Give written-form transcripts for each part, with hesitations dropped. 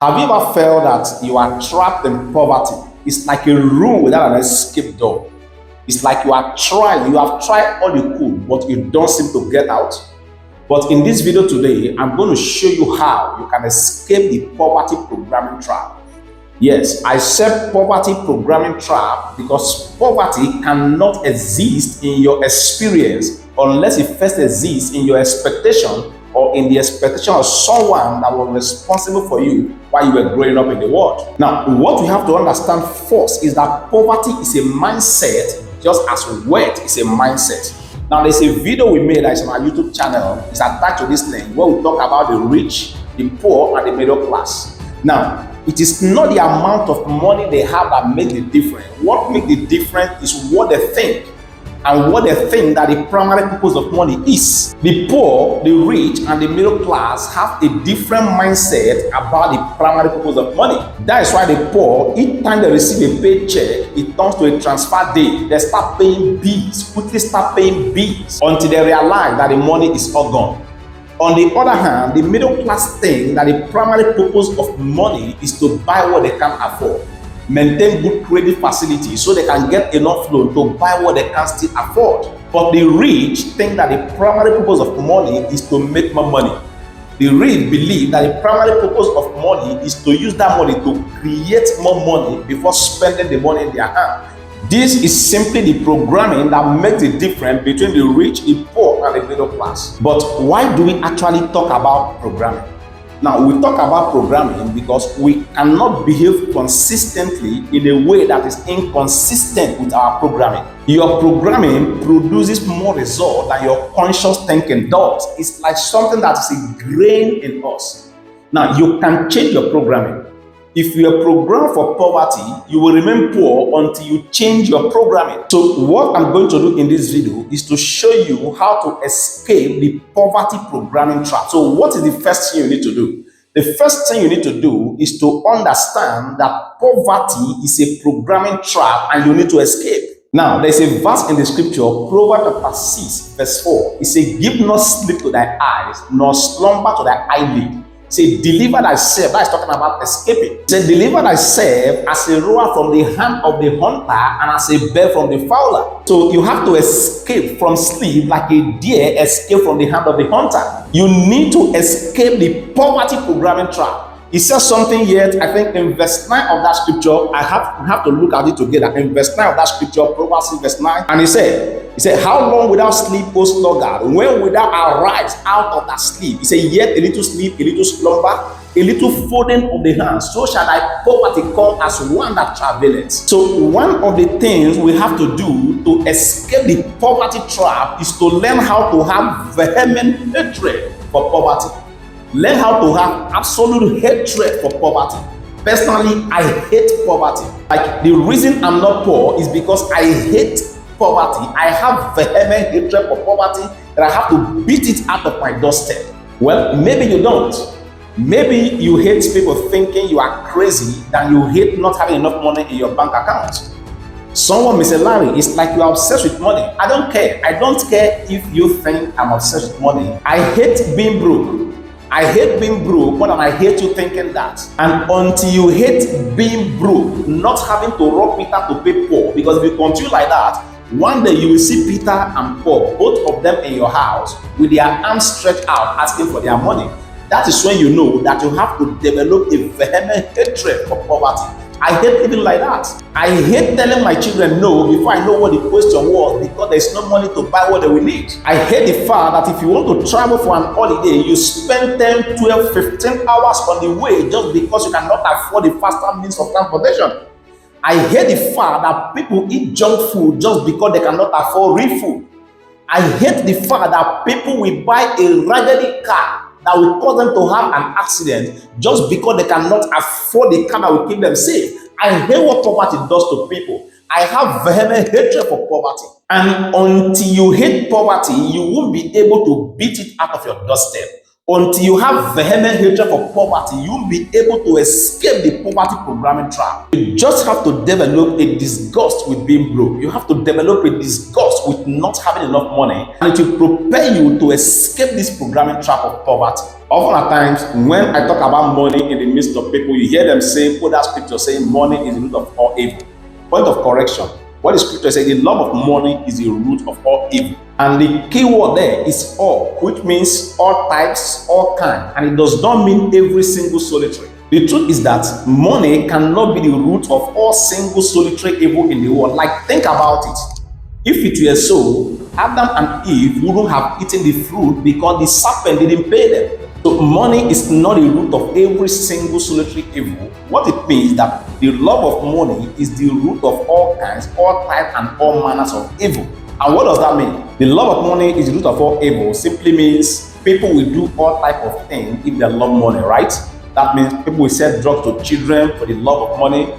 Have you ever felt that you are trapped in poverty? It's like a room without an escape door. It's like you have tried all you could, but you don't seem to get out. But in this video today, I'm going to show you how you can escape the poverty programming trap. Yes, I said poverty programming trap because poverty cannot exist in your experience unless it first exists in your expectation or in the expectation of someone that was responsible for you while you were growing up in the world. Now, what we have to understand first is that poverty is a mindset just as wealth is a mindset. Now, there's a video we made that is on our YouTube channel. It's attached to this link where we talk about the rich, the poor, and the middle class. Now, it is not the amount of money they have that makes the difference. What makes the difference is what they think and what they think that the primary purpose of money is. The poor, the rich, and the middle class have a different mindset about the primary purpose of money. That is why the poor, each time they receive a paycheck, it turns to a transfer day. They start paying bills, quickly start paying bills until they realize that the money is all gone. On the other hand, the middle class think that the primary purpose of money is to buy what they can afford, maintain good credit facilities so they can get enough loan to buy what they can still afford. But the rich think that the primary purpose of money is to make more money. The rich believe that the primary purpose of money is to use that money to create more money before spending the money in their hand. This is simply the programming that makes the difference between the rich, the poor, and the middle class. But why do we actually talk about programming? Now, we talk about programming because we cannot behave consistently in a way that is inconsistent with our programming. Your programming produces more results than your conscious thinking does. It's like something that is ingrained in us. Now, you can change your programming. If you are programmed for poverty, you will remain poor until you change your programming. So what I'm going to do in this video is to show you how to escape the poverty programming trap. So what is the first thing you need to do? The first thing you need to do is to understand that poverty is a programming trap and you need to escape. Now, there's a verse in the scripture, Proverbs chapter 6, verse 4. It says, "Give not sleep to thy eyes, nor slumber to thy eyelid. Say, deliver thyself." That is talking about escaping. Say, deliver thyself as a roer from the hand of the hunter and as a bird from the fowler. So you have to escape from sleep like a deer escape from the hand of the hunter. You need to escape the poverty programming trap. He says something here, I think in verse 9 of that scripture. I have to look at it together. In verse 9 of that scripture, Proverbs 6, verse 9, and he said, "How long without sleep, O sluggard? When wilt thou arise out of that sleep?" He said, "Yet a little sleep, a little slumber, a little folding of the hands, so shall thy poverty come as one that travaileth." So one of the things we have to do to escape the poverty trap is to learn how to have vehement hatred for poverty. Learn how to have absolute hatred for poverty. Personally, I hate poverty. Like, the reason I'm not poor is because I hate poverty. I have vehement hatred for poverty that I have to beat it out of my doorstep. Well, maybe you don't. Maybe you hate people thinking you are crazy than you hate not having enough money in your bank account. Someone may say, "Larry, it's like you are obsessed with money." I don't care. I don't care if you think I'm obsessed with money. I hate being broke. I hate being broke more than I hate you thinking that. And until you hate being broke, not having to rob Peter to pay Paul, because if you continue like that, one day you will see Peter and Paul, both of them in your house, with their arms stretched out asking for their money. That is when you know that you have to develop a vehement hatred for poverty. I hate living like that. I hate telling my children no before I know what the question was, because there's no money to buy what they will need. I hate the fact that if you want to travel for an holiday, you spend 10, 12, 15 hours on the way just because you cannot afford the faster means of transportation. I hate the fact that people eat junk food just because they cannot afford real food. I hate the fact that people will buy a raggedy car that will cause them to have an accident just because they cannot afford the car that will keep them safe. I hate what poverty does to people. I have vehement hatred for poverty. And until you hate poverty, you won't be able to beat it out of your doorstep. Until you have vehement hatred for poverty, you won't be able to escape the poverty programming trap. You just have to develop a disgust with being broke. You have to develop a disgust with not having enough money, and it will prepare you to escape this programming trap of poverty. Often at times, when I talk about money in the midst of people, you hear them say, put that scripture saying money is the root of all evil. Point of correction. What the scripture says, the love of money is the root of all evil. And the key word there is all, which means all types, all kind. And it does not mean every single solitary. The truth is that money cannot be the root of all single solitary evil in the world. Like, think about it. If it were so, Adam and Eve wouldn't have eaten the fruit because the serpent didn't pay them. So money is not the root of every single solitary evil. What it means is that the love of money is the root of all kinds, all types, and all manners of evil. And what does that mean? The love of money is the root of all evil simply means people will do all type of things if they love money, right? That means people will sell drugs to children for the love of money.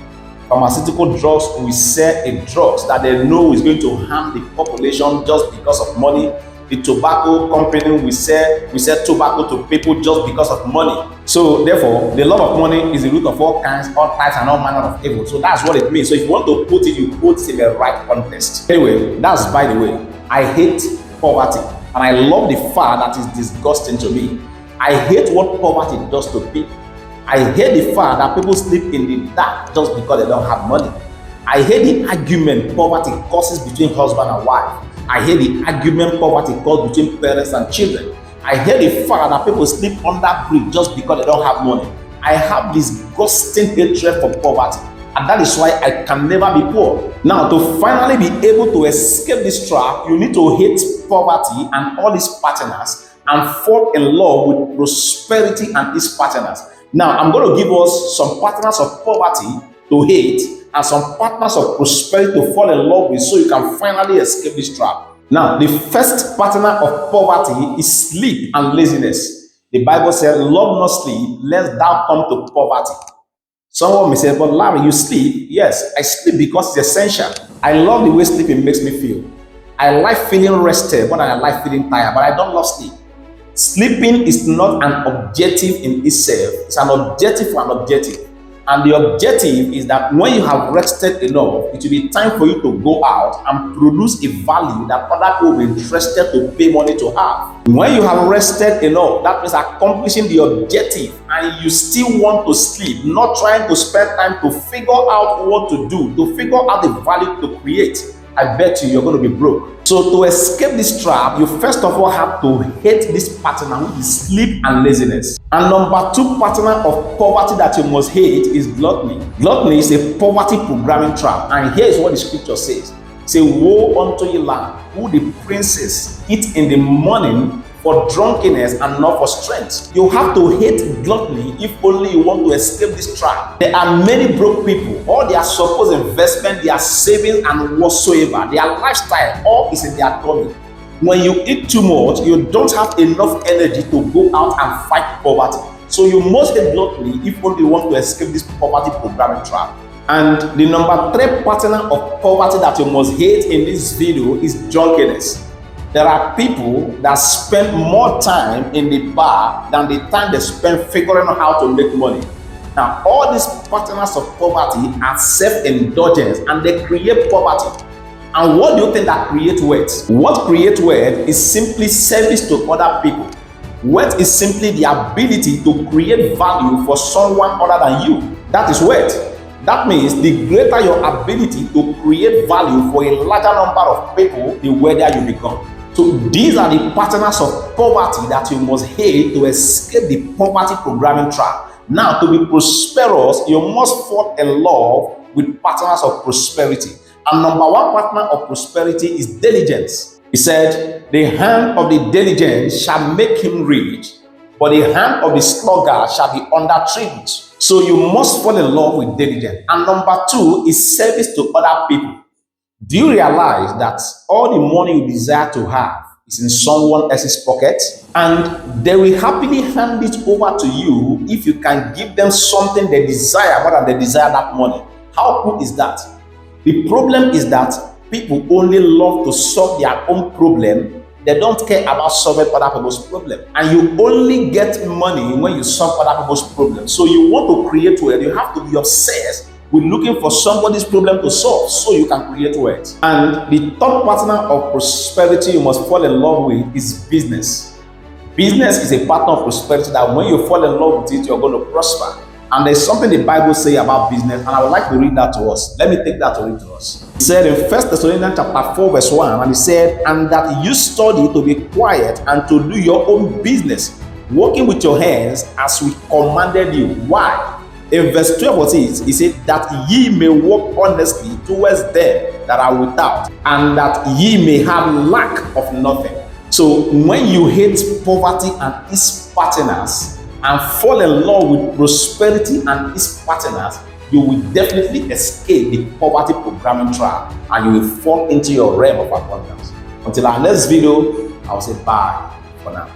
Pharmaceutical drugs will sell a drugs that they know is going to harm the population just because of money. The tobacco company will sell tobacco to people just because of money. So therefore, the love of money is the root of all kinds, all types, and all manner of evil. So that's what it means. So if you want to put it, you put it in the right context. Anyway, that's by the way. I hate poverty, and I love the fact that it's disgusting to me. I hate what poverty does to people. I hate the fact that people sleep in the dark just because they don't have money. I hate the argument poverty causes between husband and wife. I hate the argument poverty causes between parents and children. I hate the fact that people sleep under bridge just because they don't have money. I have disgusting hatred for poverty, and that is why I can never be poor. Now, to finally be able to escape this trap, you need to hate poverty and all its partners and fall in love with prosperity and its partners. Now, I'm going to give us some partners of poverty to hate and some partners of prosperity to fall in love with so you can finally escape this trap. Now, the first partner of poverty is sleep and laziness. The Bible says, love not sleep, lest thou come to poverty. Someone may say, but Larry, you sleep? Yes, I sleep because it's essential. I love the way sleeping makes me feel. I like feeling rested more than I like feeling tired, but I don't love sleep. Sleeping is not an objective in itself. It's an objective for an objective. And the objective is that when you have rested enough, it will be time for you to go out and produce a value that other people will be interested to pay money to have. When you have rested enough, that means accomplishing the objective, and you still want to sleep, not trying to spend time to figure out what to do, to figure out the value to create. I bet you're going to be broke. So to escape this trap, you first of all have to hate this partner, which is sleep and laziness. And number two partner of poverty that you must hate is gluttony. Gluttony is a poverty programming trap. And here is what the scripture says. Say, woe unto ye land, who the princes eat in the morning for drunkenness and not for strength. You have to hate gluttony if only you want to escape this trap. There are many broke people. All their supposed investment, their savings, and whatsoever, their lifestyle, all is in their tummy. When you eat too much, you don't have enough energy to go out and fight poverty. So you must hate gluttony if only you want to escape this poverty programming trap. And the number three partner of poverty that you must hate in this video is drunkenness. There are people that spend more time in the bar than the time they spend figuring out how to make money. Now, all these partners of poverty are self-indulgence and they create poverty. And what do you think that creates wealth? What creates wealth is simply service to other people. Wealth is simply the ability to create value for someone other than you. That is wealth. That means the greater your ability to create value for a larger number of people, the wealthier you become. So these are the partners of poverty that you must hate to escape the poverty programming trap. Now, to be prosperous, you must fall in love with partners of prosperity. And number one partner of prosperity is diligence. He said, the hand of the diligent shall make him rich, but the hand of the sluggard shall be under tribute. So you must fall in love with diligence. And number two is service to other people. Do you realize that all the money you desire to have is in someone else's pocket? And they will happily hand it over to you if you can give them something they desire more than they desire that money. How cool is that? The problem is that people only love to solve their own problem. They don't care about solving other people's problem. And you only get money when you solve other people's problems. So you want to create wealth, you have to be obsessed with looking for somebody's problem to solve so you can create wealth. And the third partner of prosperity you must fall in love with is business. Business is a partner of prosperity that when you fall in love with it, you're going to prosper. And there's something the Bible says about business, and I would like to read that to us. Let me take that to read to us. It said in 1 Thessalonians chapter 4, verse 1, and it said, and that you study to be quiet and to do your own business, working with your hands as we commanded you. Why? In verse 12 it said, that ye may walk honestly towards them that are without, and that ye may have lack of nothing. So when you hate poverty and its partners, and fall in love with prosperity and its partners, you will definitely escape the poverty programming trap, and you will fall into your realm of abundance. Until our next video, I will say bye for now.